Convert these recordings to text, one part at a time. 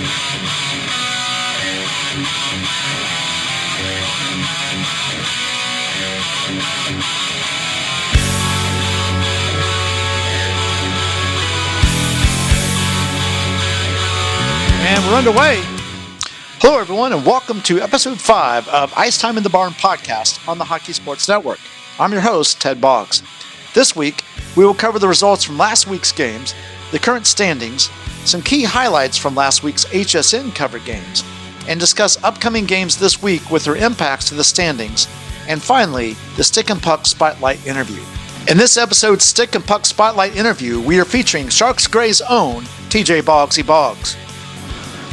And we're underway. Hello, everyone, and welcome to Episode 5 of Ice Time in the Barn podcast on the Hockey Sports Network. I'm your host, Ted Boggs. This week, we will cover the results from last week's games, the current standings, some key highlights from last week's HSN-covered games, and discuss upcoming games this week with their impacts to the standings, and finally, the Stick and Puck Spotlight interview. In this episode's Stick and Puck Spotlight interview, we are featuring Sharks Gray's own TJ Boggsy Boggs.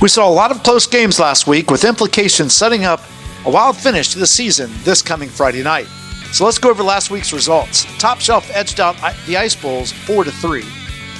We saw a lot of close games last week with implications setting up a wild finish to the season this coming Friday night. So let's go over last week's results. Top Shelf edged out the Ice Bulls 4-3.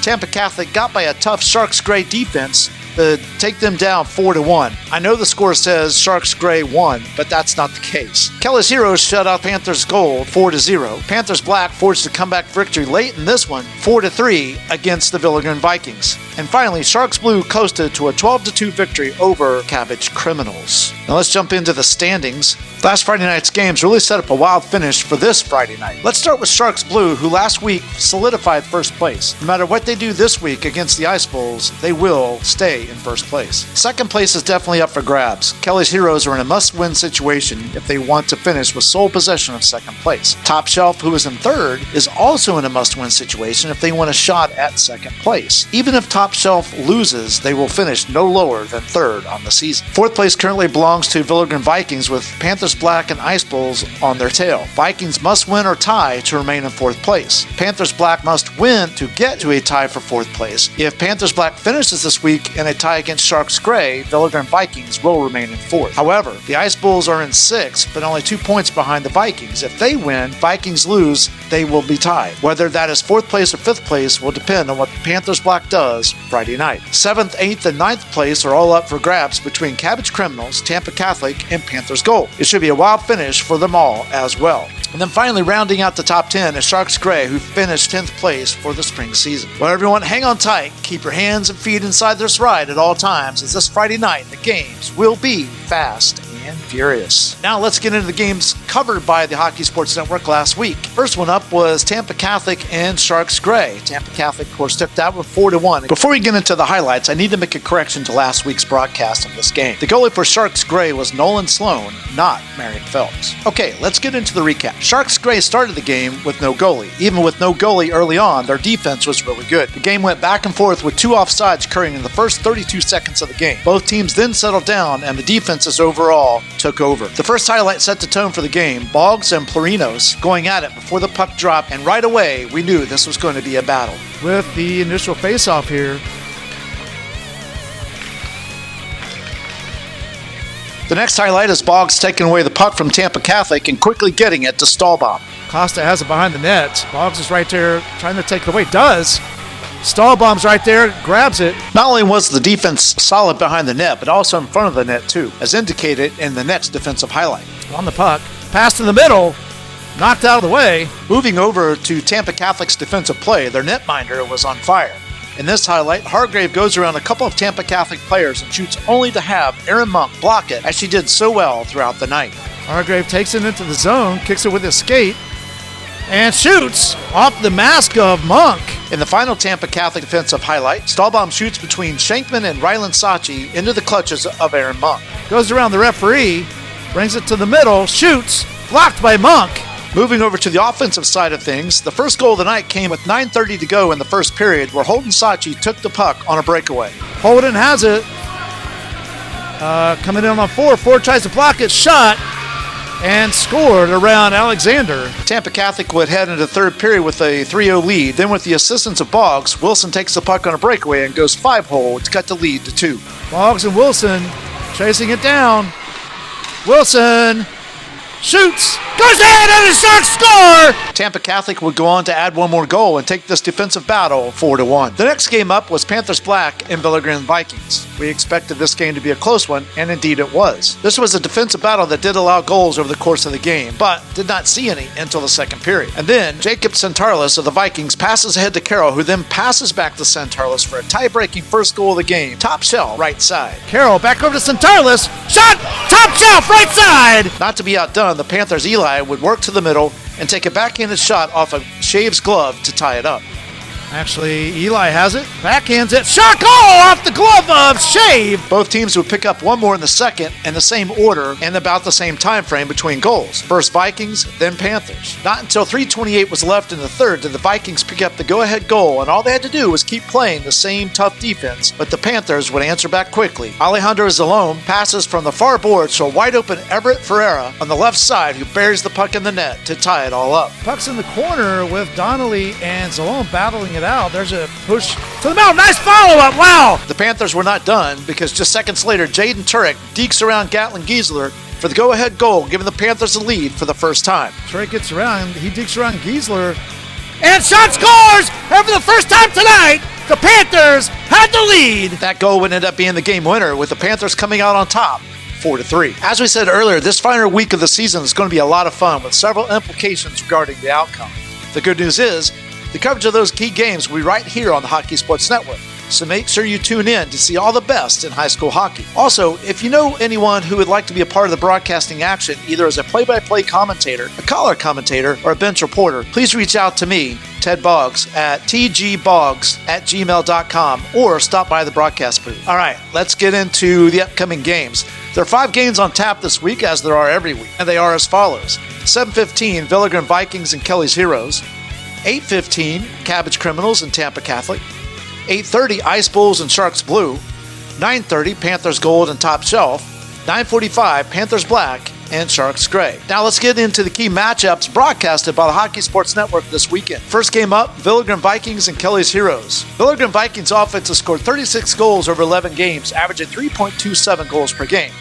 Tampa Catholic got by a tough Sharks Gray defense to take them down 4-1. I know the score says Sharks Gray won, but that's not the case. Kelly's Heroes shut out Panthers Gold 4-0. Panthers Black forged a comeback victory late in this one 4-3 against the Villigern Vikings. And finally, Sharks Blue coasted to a 12-2 victory over Cabbage Criminals. Now let's jump into the standings. Last Friday night's games really set up a wild finish for this Friday night. Let's start with Sharks Blue, who last week solidified first place. No matter what they do this week against the Ice Bulls, they will stay in first place. Second place is definitely up for grabs. Kelly's Heroes are in a must-win situation if they want to finish with sole possession of second place. Top Shelf, who is in third, is also in a must-win situation if they want a shot at second place. Even if Top Shelf loses, they will finish no lower than third on the season. Fourth place currently belongs to Villigern Vikings with Panthers Black and Ice Bulls on their tail. Vikings must win or tie to remain in fourth place. Panthers Black must win to get to a tie for fourth place. If Panthers Black finishes this week in a tie against Sharks Gray, Villigern Vikings will remain in fourth. However, the Ice Bulls are in sixth, but only 2 points behind the Vikings. If they win, Vikings lose, they will be tied. Whether that is fourth place or fifth place will depend on what Panthers Black does Friday night. 7th, 8th, and 9th place are all up for grabs between Cabbage Criminals, Tampa Catholic, and Panthers Gold. It should be a wild finish for them all as well. And then finally, rounding out the top 10 is Sharks Gray, who finished 10th place for the spring season. Well, everyone, hang on tight. Keep your hands and feet inside this ride at all times, as this Friday night, the games will be fast and furious. Now let's get into the games covered by the Hockey Sports Network last week. First one up was Tampa Catholic and Sharks Gray. Tampa Catholic, of course, took that one 4-1. Before we get into the highlights, I need to make a correction to last week's broadcast of this game. The goalie for Sharks Gray was Nolan Sloan, not Marion Phelps. Okay, let's get into the recap. Sharks Gray started the game with no goalie. Even with no goalie early on, their defense was really good. The game went back and forth with 2 offsides occurring in the first 32 seconds of the game. Both teams then settled down, and the defenses overall took over. The first highlight set the tone for the game. Boggs and Plurinos going at it before the puck dropped, and right away we knew this was going to be a battle. With the initial face-off here, the next highlight is Boggs taking away the puck from Tampa Catholic and quickly getting it to Stahlbaum. Costa has it behind the net. Boggs is right there trying to take it away. Does. Stahlbaum's right there, grabs it. Not only was the defense solid behind the net, but also in front of the net too, as indicated in the next defensive highlight. On the puck, passed in the middle, knocked out of the way. Moving over to Tampa Catholic's defensive play, their netminder was on fire. In this highlight, Hargrave goes around a couple of Tampa Catholic players and shoots only to have Erin Monk block it, as she did so well throughout the night. Hargrave takes it into the zone, kicks it with his skate, and shoots off the mask of Monk. In the final Tampa Catholic defensive highlight, Stahlbaum shoots between Shankman and Rylan Sachi into the clutches of Erin Monk. Goes around the referee, brings it to the middle, shoots, blocked by Monk. Moving over to the offensive side of things, the first goal of the night came with 9:30 to go in the first period, where Holden Sachi took the puck on a breakaway. Holden has it. Coming in on Ford. Ford tries to block it, shot, and scored around Alexander. Tampa Catholic would head into third period with a 3-0 lead. Then with the assistance of Boggs, Wilson takes the puck on a breakaway and goes 5-hole to cut the lead to 2. Boggs and Wilson chasing it down. Wilson shoots, Goes in and the Sharks score! Tampa Catholic would go on to add one more goal and take this defensive battle 4-1. The next game up was Panthers Black and Villa Grand Vikings. We expected this game to be a close one, and indeed it was. This was a defensive battle that did allow goals over the course of the game, but did not see any until the second period. And then Jacob Santarlis of the Vikings passes ahead to Carroll, who then passes back to Santarlis for a tie-breaking first goal of the game. Top shelf, right side. Carroll back over to Santarlis. Shot! Top shelf, right side! Not to be outdone, the Panthers' Eli would work to the middle and take a backhanded shot off of Shave's glove to tie it up. Actually, Eli has it, backhands it, shot goal off the glove of Shave. Both teams would pick up one more in the second in the same order and about the same time frame between goals. First Vikings, then Panthers. Not until 3:28 was left in the third did the Vikings pick up the go-ahead goal, and all they had to do was keep playing the same tough defense, but the Panthers would answer back quickly. Alejandro Zalone passes from the far boards to a wide-open Everett Ferreira on the left side, who buries the puck in the net to tie it all up. Puck's in the corner with Donnelly and Zalone battling it out. There's a push to the middle. Nice follow-up. Wow. The Panthers were not done because just seconds later, Jaden Turek dekes around Gatlin Giesler for the go-ahead goal, giving the Panthers the lead for the first time. Turek gets around. He dekes around Giesler. And shot scores! And for the first time tonight, the Panthers had the lead. That goal would end up being the game winner, with the Panthers coming out on top 4-3. As we said earlier, this final week of the season is going to be a lot of fun with several implications regarding the outcome. The good news is, the coverage of those key games will be right here on the Hockey Sports Network, so make sure you tune in to see all the best in high school hockey. Also, if you know anyone who would like to be a part of the broadcasting action, either as a play-by-play commentator, a color commentator, or a bench reporter, please reach out to me, Ted Boggs, at tgboggs@gmail.com, or stop by the broadcast booth. All right, let's get into the upcoming games. There are 5 games on tap this week, as there are every week, and they are as follows. 7:15, Villa Grand Vikings and Kelly's Heroes. 8:15, Cabbage Criminals and Tampa Catholic. 8:30, Ice Bulls and Sharks Blue. 9:30, Panthers Gold and Top Shelf. 9:45, Panthers Black and Sharks Gray. Now let's get into the key matchups broadcasted by the Hockey Sports Network this weekend. First game up, Villa Grand Vikings and Kelly's Heroes. Villa Grand Vikings offense has scored 36 goals over 11 games, averaging 3.27 goals per game.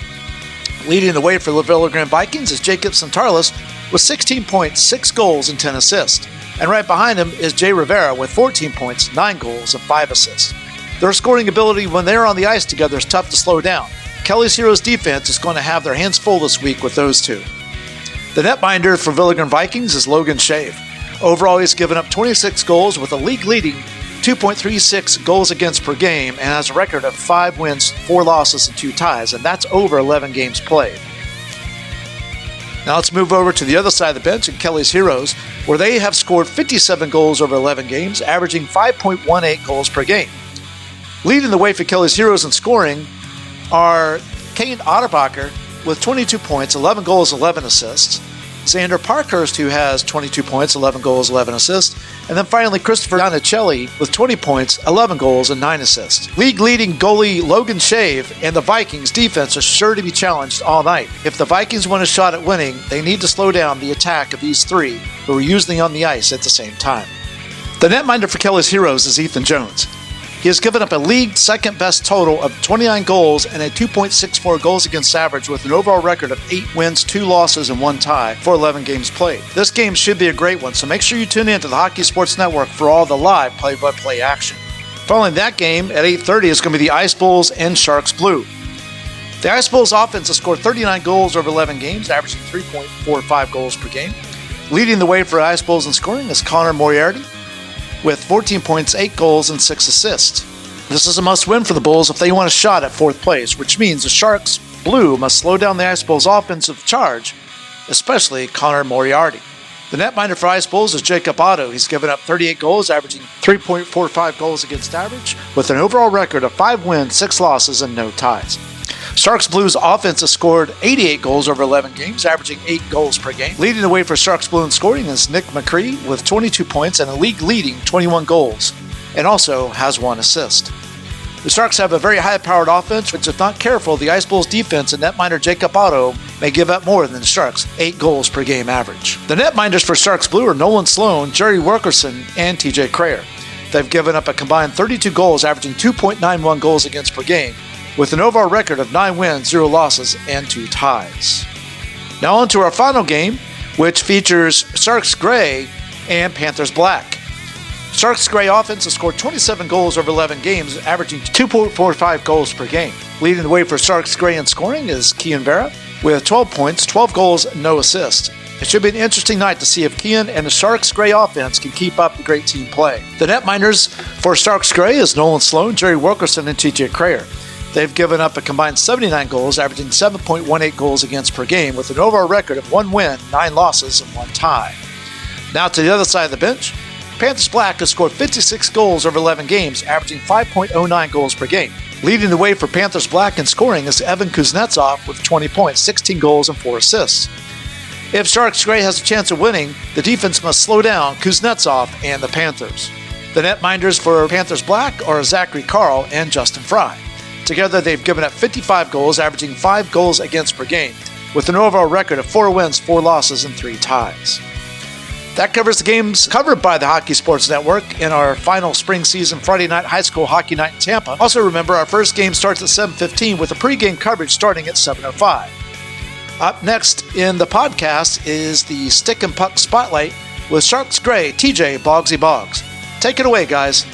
Leading the way for the Villa Grand Vikings is Jacob Santarlis with 16 points, 6 goals, and 10 assists. And right behind him is Jay Rivera with 14 points, 9 goals, and 5 assists. Their scoring ability when they're on the ice together is tough to slow down. Kelly's Heroes defense is going to have their hands full this week with those two. The netminder for Villa Grand Vikings is Logan Shave. Overall, he's given up 26 goals with a league-leading 2.36 goals against per game and has a record of 5 wins, 4 losses, and 2 ties, and that's over 11 games played. Now let's move over to the other side of the bench in Kelly's Heroes, where they have scored 57 goals over 11 games, averaging 5.18 goals per game. Leading the way for Kelly's Heroes in scoring are Kane Otterbacher with 22 points, 11 goals, 11 assists. Xander Parkhurst, who has 22 points, 11 goals, 11 assists. And then finally, Christopher Iannicelli with 20 points, 11 goals, and 9 assists. League-leading goalie Logan Shave and the Vikings defense are sure to be challenged all night. If the Vikings want a shot at winning, they need to slow down the attack of these three, who are usually on the ice at the same time. The netminder for Kelly's Heroes is Ethan Jones. He has given up a league second-best total of 29 goals and a 2.64 goals against average with an overall record of 8 wins, 2 losses, and 1 tie for 11 games played. This game should be a great one, so make sure you tune in to the Hockey Sports Network for all the live play-by-play action. Following that game at 8:30 is going to be the Ice Bulls and Sharks Blue. The Ice Bulls offense has scored 39 goals over 11 games, averaging 3.45 goals per game. Leading the way for Ice Bulls in scoring is Connor Moriarty with 14 points, 8 goals, and 6 assists. This is a must-win for the Bulls if they want a shot at 4th place, which means the Sharks Blue must slow down the Ice Bulls' offensive charge, especially Connor Moriarty. The netminder for Ice Bulls is Jacob Otto. He's given up 38 goals, averaging 3.45 goals against average, with an overall record of 5 wins, 6 losses, and no ties. Sharks Blue's offense has scored 88 goals over 11 games, averaging 8 goals per game. Leading the way for Sharks Blue in scoring is Nick McCree with 22 points and a league-leading 21 goals, and also has 1 assist. The Sharks have a very high-powered offense, which if not careful, the Ice Bulls defense and netminder Jacob Otto may give up more than the Sharks' 8 goals per game average. The netminders for Sharks Blue are Nolan Sloan, Jerry Wilkerson, and TJ Crayer. They've given up a combined 32 goals, averaging 2.91 goals against per game, with an overall record of 9 wins, 0 losses, and 2 ties. Now on to our final game. which features Sharks Gray and Panthers Black. Sharks Gray offense has scored 27 goals over 11 games, averaging 2.45 goals per game. Leading the way for Sharks Gray in scoring is Kian Vera with 12 points, 12 goals, no assists. It should be an interesting night to see if Kian and the Sharks Gray offense can keep up the great team play. The netminders for Sharks Gray is Nolan Sloan, Jerry Wilkerson, and TJ Krayer. They've given up a combined 79 goals, averaging 7.18 goals against per game, with an overall record of 1 win, 9 losses, and 1 tie. Now to the other side of the bench, Panthers Black has scored 56 goals over 11 games, averaging 5.09 goals per game. Leading the way for Panthers Black in scoring is Evan Kuznetsov with 20 points, 16 goals, and 4 assists. If Sharks Gray has a chance of winning, the defense must slow down Kuznetsov and the Panthers. The netminders for Panthers Black are Zachary Carl and Justin Fry. Together, they've given up 55 goals, averaging 5 goals against per game, with an overall record of 4 wins, 4 losses, and 3 ties. That covers the games covered by the Hockey Sports Network in our final spring season Friday night high school hockey night in Tampa. Also remember, our first game starts at 7:15 with a pregame coverage starting at 7:05. Up next in the podcast is the Stick and Puck Spotlight with Sharks Gray, TJ Boggsy Boggs. Take it away, guys.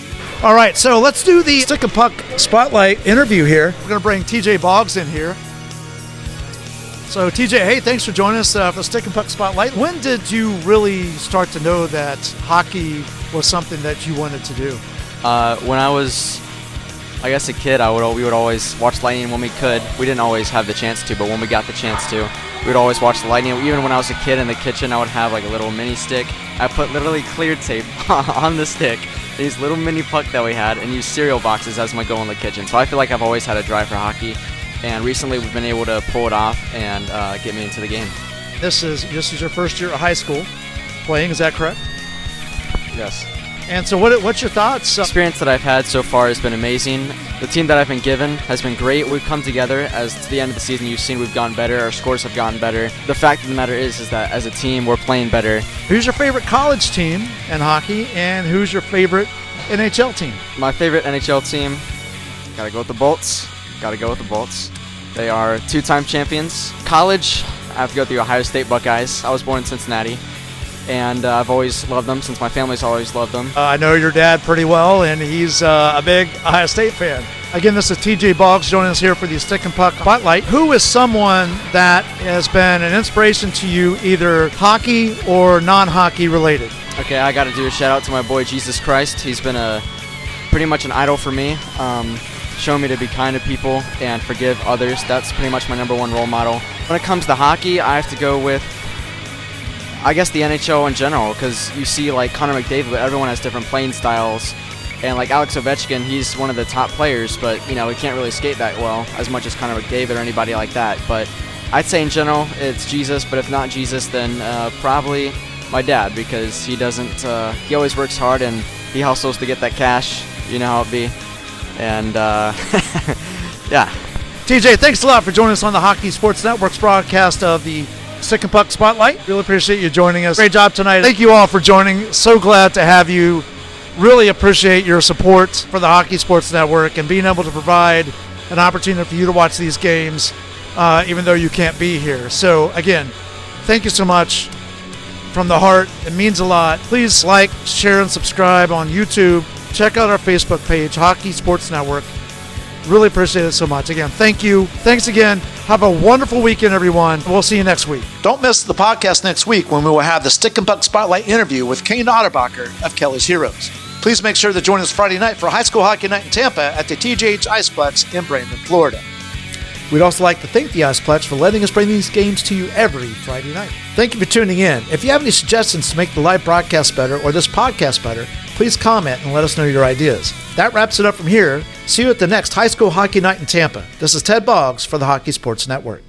All right, so let's do the Stick and Puck Spotlight interview here. We're going to bring TJ Boggs in here. So, TJ, hey, thanks for joining us for the Stick and Puck Spotlight. When did you really start to know that hockey was something that you wanted to do? When I was, I guess, a kid, we would always watch Lightning when we could. We didn't always have the chance to, but when we got the chance to, we would always watch the Lightning. Even when I was a kid in the kitchen, I would have like a little mini stick. I put literally clear tape on the stick, these little mini puck that we had, and used cereal boxes as my goal in the kitchen. So I feel like I've always had a drive for hockey. And recently we've been able to pull it off and get me into the game. This is your first year of high school playing, is that correct? Yes. And so what's your thoughts? The experience that I've had so far has been amazing. The team that I've been given has been great. We've come together. As to the end of the season, you've seen we've gotten better. Our scores have gotten better. The fact of the matter is that as a team, we're playing better. Who's your favorite college team in hockey, and who's your favorite NHL team? My favorite NHL team, gotta go with the Bolts. They are 2-time champions. College, I have to go with the Ohio State Buckeyes. I was born in Cincinnati, and I've always loved them since my family's always loved them. I know your dad pretty well, and he's a big Ohio State fan. Again, this is TJ Boggs joining us here for the Stick and Puck Spotlight. Who is someone that has been an inspiration to you, either hockey or non-hockey related? Okay, I got to do a shout out to my boy Jesus Christ. He's been pretty much an idol for me. Show me to be kind to people and forgive others. That's pretty much my number one role model. When it comes to hockey, I have to go with, I guess, the NHL in general, because you see like Connor McDavid, but everyone has different playing styles. And like Alex Ovechkin, he's one of the top players, but he can't really skate that well as much as Connor McDavid or anybody like that. But I'd say in general, it's Jesus, but if not Jesus, then probably my dad, because he always works hard and he hustles to get that cash. You know how it be. And, yeah. TJ, thanks a lot for joining us on the Hockey Sports Network's broadcast of the Stick and Puck Spotlight. Really appreciate you joining us. Great job tonight. Thank you all for joining. So glad to have you. Really appreciate your support for the Hockey Sports Network and being able to provide an opportunity for you to watch these games, even though you can't be here. So, again, thank you so much from the heart. It means a lot. Please like, share, and subscribe on YouTube. Check out our Facebook page, Hockey Sports Network. Really appreciate it so much. Again, thank you. Thanks again. Have a wonderful weekend, everyone. We'll see you next week. Don't miss the podcast next week when we will have the Stick and Puck Spotlight interview with Kane Otterbacher of Kelly's Heroes. Please make sure to join us Friday night for high school hockey night in Tampa at the TJH Iceplex in Brandon, Florida. We'd also like to thank the Iceplex for letting us bring these games to you every Friday night. Thank you for tuning in. If you have any suggestions to make the live broadcast better or this podcast better, please comment and let us know your ideas. That wraps it up from here. See you at the next high school hockey night in Tampa. This is Ted Boggs for the Hockey Sports Network.